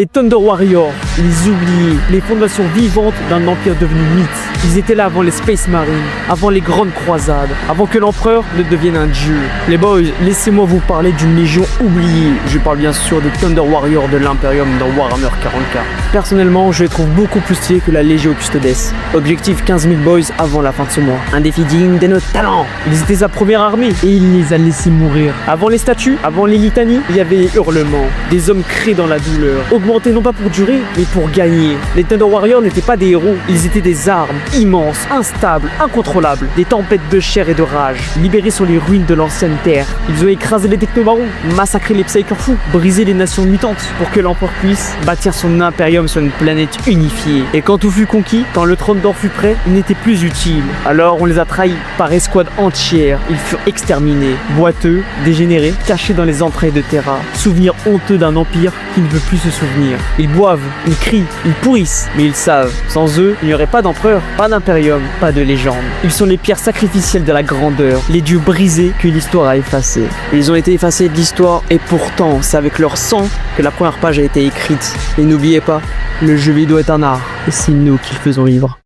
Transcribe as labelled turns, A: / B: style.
A: Les Thunder Warriors, les oubliés, les fondations vivantes d'un empire devenu mythe. Ils étaient là avant les Space Marines, avant les grandes croisades, avant que l'empereur ne devienne un dieu. Les boys, laissez-moi vous parler d'une légion oubliée. Je parle bien sûr des Thunder Warriors de l'Imperium dans Warhammer 40K. Personnellement, je les trouve beaucoup plus stylés que la Legio Custodes. Objectif 15 000 boys avant la fin de ce mois. Un défi digne de notre talent. Ils étaient sa première armée et il les a laissés mourir. Avant les statues, avant les litanies, il y avait les hurlements. Des hommes créés dans la douleur. Augmentés non pas pour durer, mais pour gagner. Les Thunder Warriors n'étaient pas des héros, ils étaient des armes, immenses, instables, incontrôlables. Des tempêtes de chair et de rage, libérés sur les ruines de l'ancienne terre. Ils ont écrasé les technobarons, massacré les psychers fous, brisé les nations mutantes pour que l'empereur puisse bâtir son impérium sur une planète unifiée. Et quand tout fut conquis, quand le trône d'or fut prêt, il n'était plus utile. Alors on les a trahis par escouade entière. Ils furent exterminés, boiteux, dégénérés, cachés dans les entrailles de Terra. Souvenir honteux d'un empire qui ne veut plus se souvenir. Ils boivent, ils crient, ils pourrissent, mais ils savent, sans eux, il n'y aurait pas d'empereur, pas d'impérium, pas de légende. Ils sont les pierres sacrificielles de la grandeur, les dieux brisés que l'histoire a effacés. Ils ont été effacés de l'histoire et pourtant, c'est avec leur sang que la première page a été écrite. Et n'oubliez pas, le jeu vidéo est un art et c'est nous qui le faisons vivre.